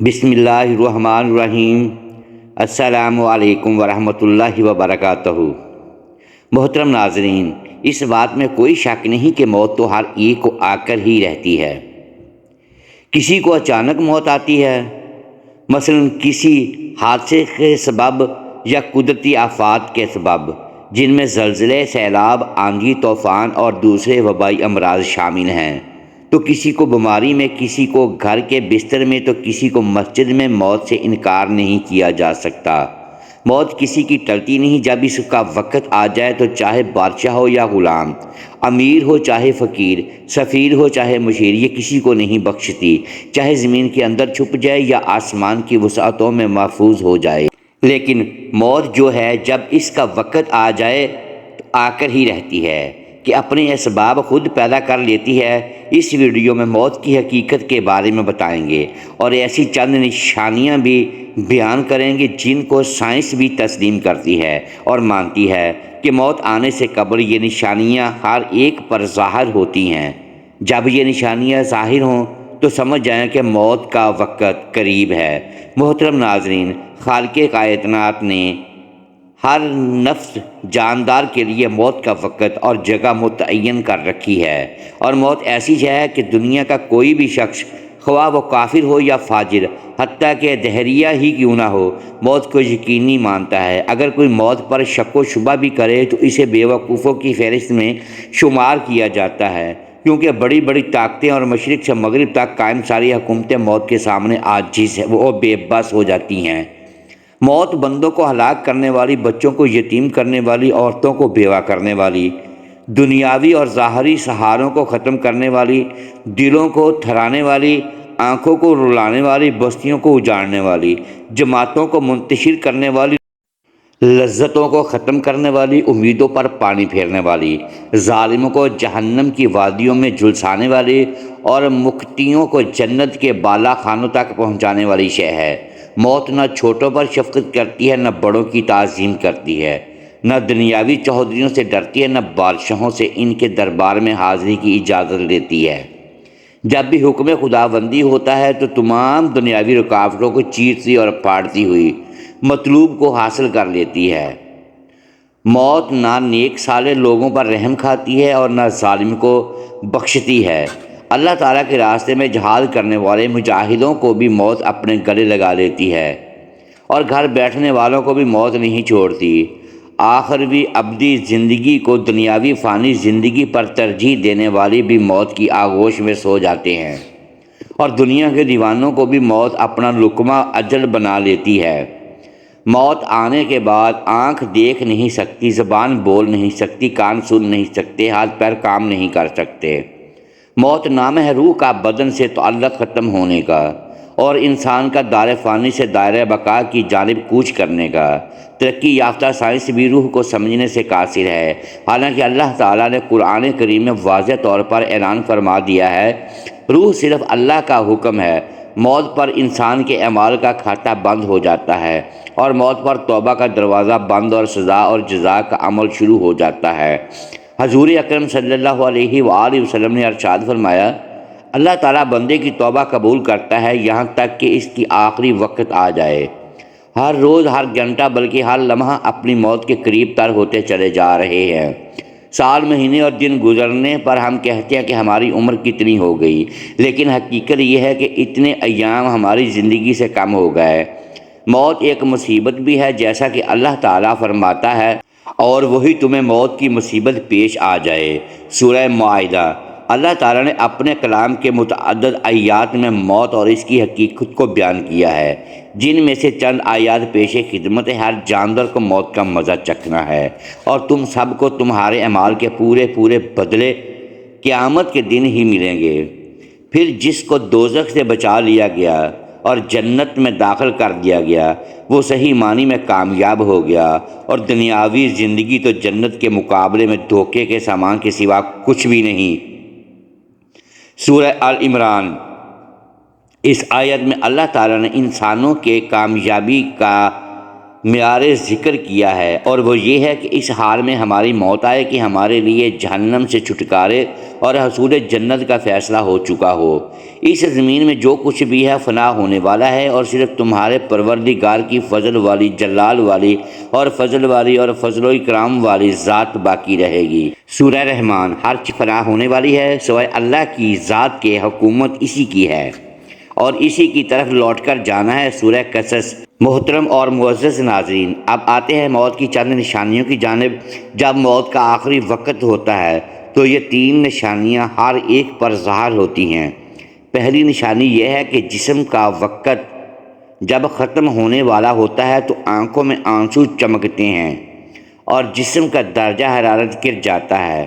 بسم اللہ الرحمن الرحیم۔ السلام علیکم ورحمۃ اللہ وبرکاتہ۔ محترم ناظرین، اس بات میں کوئی شک نہیں کہ موت تو ہر ایک کو آ کر ہی رہتی ہے۔ کسی کو اچانک موت آتی ہے، مثلا کسی حادثے کے سبب یا قدرتی آفات کے سبب، جن میں زلزلے، سیلاب، آندھی، طوفان اور دوسرے وبائی امراض شامل ہیں۔ تو کسی کو بیماری میں، کسی کو گھر کے بستر میں، تو کسی کو مسجد میں موت سے انکار نہیں کیا جا سکتا۔ موت کسی کی ٹلتی نہیں۔ جب اس کا وقت آ جائے تو چاہے بادشاہ ہو یا غلام، امیر ہو چاہے فقیر، سفیر ہو چاہے مشیر، یہ کسی کو نہیں بخشتی، چاہے زمین کے اندر چھپ جائے یا آسمان کی وسعتوں میں محفوظ ہو جائے۔ لیکن موت جو ہے، جب اس کا وقت آ جائے تو آ کر ہی رہتی ہے کہ اپنے اسباب خود پیدا کر لیتی ہے۔ اس ویڈیو میں موت کی حقیقت کے بارے میں بتائیں گے اور ایسی چند نشانیاں بھی بیان کریں گے جن کو سائنس بھی تسلیم کرتی ہے اور مانتی ہے کہ موت آنے سے قبل یہ نشانیاں ہر ایک پر ظاہر ہوتی ہیں۔ جب یہ نشانیاں ظاہر ہوں تو سمجھ جائیں کہ موت کا وقت قریب ہے۔ محترم ناظرین، خالق کائنات نے ہر نفس جاندار کے لیے موت کا وقت اور جگہ متعین کر رکھی ہے، اور موت ایسی ہے کہ دنیا کا کوئی بھی شخص، خواہ وہ کافر ہو یا فاجر، حتیٰ کہ دہریہ ہی کیوں نہ ہو، موت کو یقینی مانتا ہے۔ اگر کوئی موت پر شک و شبہ بھی کرے تو اسے بیوقوفوں کی فہرست میں شمار کیا جاتا ہے، کیونکہ بڑی بڑی طاقتیں اور مشرق سے مغرب تک قائم ساری حکومتیں موت کے سامنے عاجز و بے بس ہو جاتی ہیں۔ موت بندوں کو ہلاک کرنے والی، بچوں کو یتیم کرنے والی، عورتوں کو بیوہ کرنے والی، دنیاوی اور ظاہری سہاروں کو ختم کرنے والی، دلوں کو تھرانے والی، آنکھوں کو رلانے والی، بستیوں کو اجاڑنے والی، جماعتوں کو منتشر کرنے والی، لذتوں کو ختم کرنے والی، امیدوں پر پانی پھیرنے والی، ظالموں کو جہنم کی وادیوں میں جھلسانے والی اور مقتیوں کو جنت کے بالا خانوں تک پہنچانے والی شے ہے۔ موت نہ چھوٹوں پر شفقت کرتی ہے، نہ بڑوں کی تعظیم کرتی ہے، نہ دنیاوی چودھریوں سے ڈرتی ہے، نہ بادشاہوں سے ان کے دربار میں حاضری کی اجازت لیتی ہے۔ جب بھی حکم خداوندی ہوتا ہے تو تمام دنیاوی رکاوٹوں کو چیرتی اور پھاڑتی ہوئی مطلوب کو حاصل کر لیتی ہے۔ موت نہ نیک صالح لوگوں پر رحم کھاتی ہے اور نہ ظالم کو بخشتی ہے۔ اللہ تعالیٰ کے راستے میں جہاد کرنے والے مجاہدوں کو بھی موت اپنے گلے لگا لیتی ہے، اور گھر بیٹھنے والوں کو بھی موت نہیں چھوڑتی۔ آخروی ابدی زندگی کو دنیاوی فانی زندگی پر ترجیح دینے والے بھی موت کی آغوش میں سو جاتے ہیں، اور دنیا کے دیوانوں کو بھی موت اپنا لقمہ اجل بنا لیتی ہے۔ موت آنے کے بعد آنکھ دیکھ نہیں سکتی، زبان بول نہیں سکتی، کان سن نہیں سکتے، ہاتھ پیر کام نہیں کر سکتے۔ موت نام ہے روح کا بدن سے تعلق ختم ہونے کا، اور انسان کا دار فانی سے دائرہ بقا کی جانب کوچ کرنے کا۔ ترقی یافتہ سائنس بھی روح کو سمجھنے سے قاصر ہے، حالانکہ اللہ تعالیٰ نے قرآن کریم میں واضح طور پر اعلان فرما دیا ہے، روح صرف اللہ کا حکم ہے۔ موت پر انسان کے اعمال کا کھاتہ بند ہو جاتا ہے، اور موت پر توبہ کا دروازہ بند اور سزا اور جزا کا عمل شروع ہو جاتا ہے۔ حضور اکرم صلی اللہ علیہ وآلہ وسلم نے ارشاد فرمایا، اللہ تعالیٰ بندے کی توبہ قبول کرتا ہے یہاں تک کہ اس کی آخری وقت آ جائے۔ ہر روز، ہر گھنٹہ، بلکہ ہر لمحہ اپنی موت کے قریب تر ہوتے چلے جا رہے ہیں۔ سال، مہینے اور دن گزرنے پر ہم کہتے ہیں کہ ہماری عمر کتنی ہو گئی، لیکن حقیقت یہ ہے کہ اتنے ایام ہماری زندگی سے کم ہو گئے۔ موت ایک مصیبت بھی ہے، جیسا کہ اللہ تعالیٰ فرماتا ہے، اور وہی تمہیں موت کی مصیبت پیش آ جائے۔ سورہ مائدہ۔ اللہ تعالیٰ نے اپنے کلام کے متعدد آیات میں موت اور اس کی حقیقت کو بیان کیا ہے، جن میں سے چند آیات پیش خدمت ہے۔ ہر جاندار کو موت کا مزہ چکھنا ہے، اور تم سب کو تمہارے اعمال کے پورے بدلے قیامت کے دن ہی ملیں گے۔ پھر جس کو دوزخ سے بچا لیا گیا اور جنت میں داخل کر دیا گیا، وہ صحیح معنی میں کامیاب ہو گیا، اور دنیاوی زندگی تو جنت کے مقابلے میں دھوکے کے سامان کے سوا کچھ بھی نہیں۔ سورہ آل عمران۔ اس آیت میں اللہ تعالیٰ نے انسانوں کے کامیابی کا معیار ذکر کیا ہے، اور وہ یہ ہے کہ اس حال میں ہماری موت آئے کہ ہمارے لیے جہنم سے چھٹکارے اور حصول جنت کا فیصلہ ہو چکا ہو۔ اس زمین میں جو کچھ بھی ہے فنا ہونے والا ہے، اور صرف تمہارے پروردگار کی فضل والی، جلال والی اور فضل والی اور فضل و اکرام والی ذات باقی رہے گی۔ سورہ رحمان۔ ہر چیز فنا ہونے والی ہے سوائے اللہ کی ذات کے، حکومت اسی کی ہے اور اسی کی طرف لوٹ کر جانا ہے۔ سورہ قصص۔ محترم اور معزز ناظرین، اب آتے ہیں موت کی چند نشانیوں کی جانب۔ جب موت کا آخری وقت ہوتا ہے تو یہ 3 نشانیاں ہر ایک پر ظاہر ہوتی ہیں۔ پہلی نشانی یہ ہے کہ جسم کا وقت جب ختم ہونے والا ہوتا ہے تو آنکھوں میں آنسو چمکتے ہیں اور جسم کا درجہ حرارت گر جاتا ہے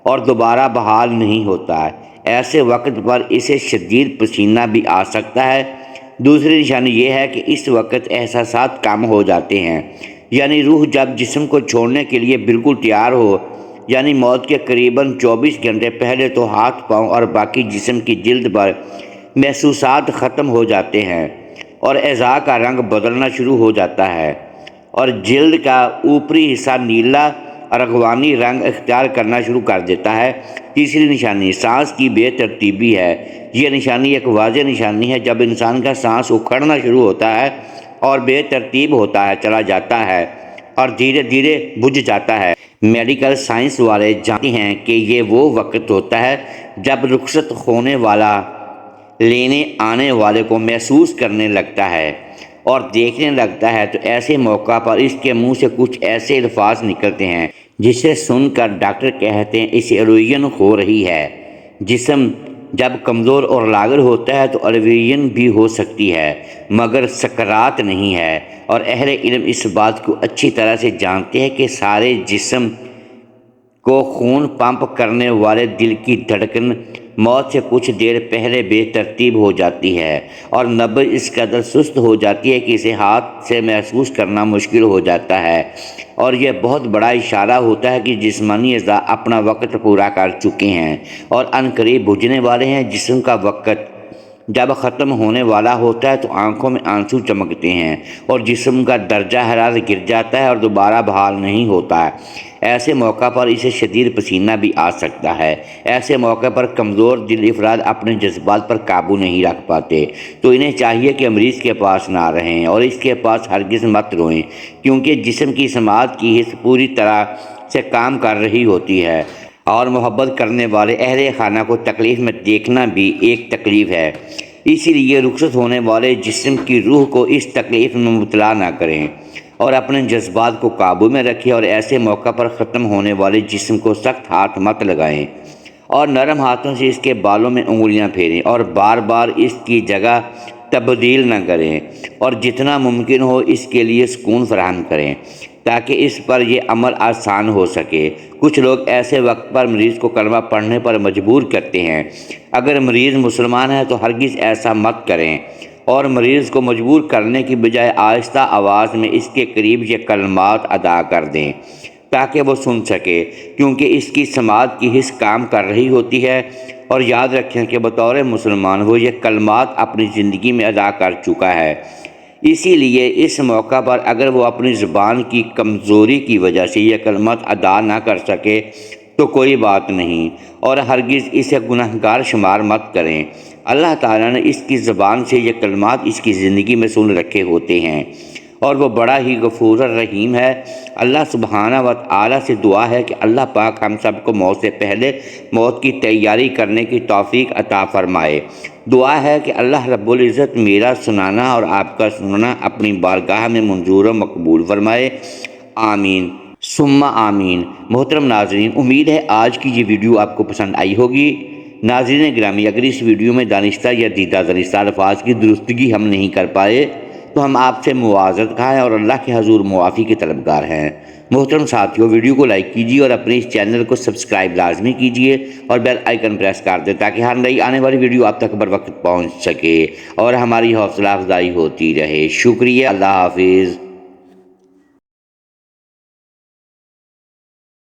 اور دوبارہ بحال نہیں ہوتا ہے۔ ایسے وقت پر اسے شدید پسینہ بھی آ سکتا ہے۔ دوسری نشانی یہ ہے کہ اس وقت احساسات کم ہو جاتے ہیں، یعنی روح جب جسم کو چھوڑنے کے لیے بالکل تیار ہو، یعنی موت کے قریباً 24 گھنٹے پہلے تو ہاتھ پاؤں اور باقی جسم کی جلد پر محسوسات ختم ہو جاتے ہیں اور اعضاء کا رنگ بدلنا شروع ہو جاتا ہے اور جلد کا اوپری حصہ نیلا ارغوانی رنگ اختیار کرنا شروع کر دیتا ہے۔ تیسری نشانی سانس کی بے ترتیبی ہے۔ یہ نشانی ایک واضح نشانی ہے جب انسان کا سانس اکھڑنا شروع ہوتا ہے اور بے ترتیب ہوتا ہے چلا جاتا ہے اور دھیرے دھیرے بجھ جاتا ہے۔ میڈیکل سائنس والے جانتے ہیں کہ یہ وہ وقت ہوتا ہے جب رخصت ہونے والا لینے آنے والے کو محسوس کرنے لگتا ہے اور دیکھنے لگتا ہے، تو ایسے موقع پر اس کے منہ سے کچھ ایسے الفاظ نکلتے ہیں جسے سن کر ڈاکٹر کہتے ہیں اسے الویژن ہو رہی ہے۔ جسم جب کمزور اور لاغر ہوتا ہے تو الویژن بھی ہو سکتی ہے مگر سکرات نہیں ہے، اور اہل علم اس بات کو اچھی طرح سے جانتے ہیں کہ سارے جسم کو خون پمپ کرنے والے دل کی دھڑکن موت سے کچھ دیر پہلے بے ترتیب ہو جاتی ہے اور نبض اس قدر سست ہو جاتی ہے کہ اسے ہاتھ سے محسوس کرنا مشکل ہو جاتا ہے، اور یہ بہت بڑا اشارہ ہوتا ہے کہ جسمانی اعضاء اپنا وقت پورا کر چکے ہیں اور عنقریب بجھنے والے ہیں۔ جسم کا وقت جب ختم ہونے والا ہوتا ہے تو آنکھوں میں آنسو چمکتے ہیں اور جسم کا درجہ حرارت گر جاتا ہے اور دوبارہ بحال نہیں ہوتا ہے۔ ایسے موقع پر اسے شدید پسینہ بھی آ سکتا ہے۔ ایسے موقع پر کمزور دل افراد اپنے جذبات پر قابو نہیں رکھ پاتے، تو انہیں چاہیے کہ مریض کے پاس نہ رہیں اور اس کے پاس ہرگز مت روئیں، کیونکہ جسم کی سماعت کی حص پوری طرح سے کام کر رہی ہوتی ہے اور محبت کرنے والے اہل خانہ کو تکلیف میں دیکھنا بھی ایک تکلیف ہے۔ اسی لیے رخصت ہونے والے جسم کی روح کو اس تکلیف میں مبتلا نہ کریں اور اپنے جذبات کو قابو میں رکھیں، اور ایسے موقع پر ختم ہونے والے جسم کو سخت ہاتھ مت لگائیں اور نرم ہاتھوں سے اس کے بالوں میں انگلیاں پھیریں اور بار بار اس کی جگہ تبدیل نہ کریں، اور جتنا ممکن ہو اس کے لیے سکون فراہم کریں تاکہ اس پر یہ عمل آسان ہو سکے۔ کچھ لوگ ایسے وقت پر مریض کو کلمہ پڑھنے پر مجبور کرتے ہیں۔ اگر مریض مسلمان ہے تو ہرگز ایسا مت کریں اور مریض کو مجبور کرنے کی بجائے آہستہ آواز میں اس کے قریب یہ کلمات ادا کر دیں تاکہ وہ سن سکے، کیونکہ اس کی سماعت کی حص کام کر رہی ہوتی ہے، اور یاد رکھیں کہ بطور مسلمان وہ یہ کلمات اپنی زندگی میں ادا کر چکا ہے۔ اسی لیے اس موقع پر اگر وہ اپنی زبان کی کمزوری کی وجہ سے یہ کلمات ادا نہ کر سکے تو کوئی بات نہیں، اور ہرگز اسے گنہگار شمار مت کریں۔ اللہ تعالیٰ نے اس کی زبان سے یہ کلمات اس کی زندگی میں سن رکھے ہوتے ہیں، اور وہ بڑا ہی غفور الرحیم ہے۔ اللہ سبحانہ و تعالیٰ سے دعا ہے کہ اللہ پاک ہم سب کو موت سے پہلے موت کی تیاری کرنے کی توفیق عطا فرمائے۔ دعا ہے کہ اللہ رب العزت میرا سنانا اور آپ کا سننا اپنی بارگاہ میں منظور و مقبول فرمائے، آمین ثم آمین۔ محترم ناظرین، امید ہے آج کی یہ ویڈیو آپ کو پسند آئی ہوگی۔ ناظرین گرامی، اگر اس ویڈیو میں دانستہ یا دیدہ زنستہ الفاظ کی درستگی ہم نہیں کر پائے تو ہم آپ سے معذرت خواہ ہیں اور اللہ کے حضور معافی کے طلبگار ہیں۔ محترم ساتھیوں، ویڈیو کو لائک کیجیے اور اپنے اس چینل کو سبسکرائب لازمی کیجیے اور بیل آئیکن پریس کر دیں تاکہ ہر نئی آنے والی ویڈیو آپ تک بر وقت پہنچ سکے اور ہماری حوصلہ افزائی ہوتی رہے۔ شکریہ، اللہ حافظ۔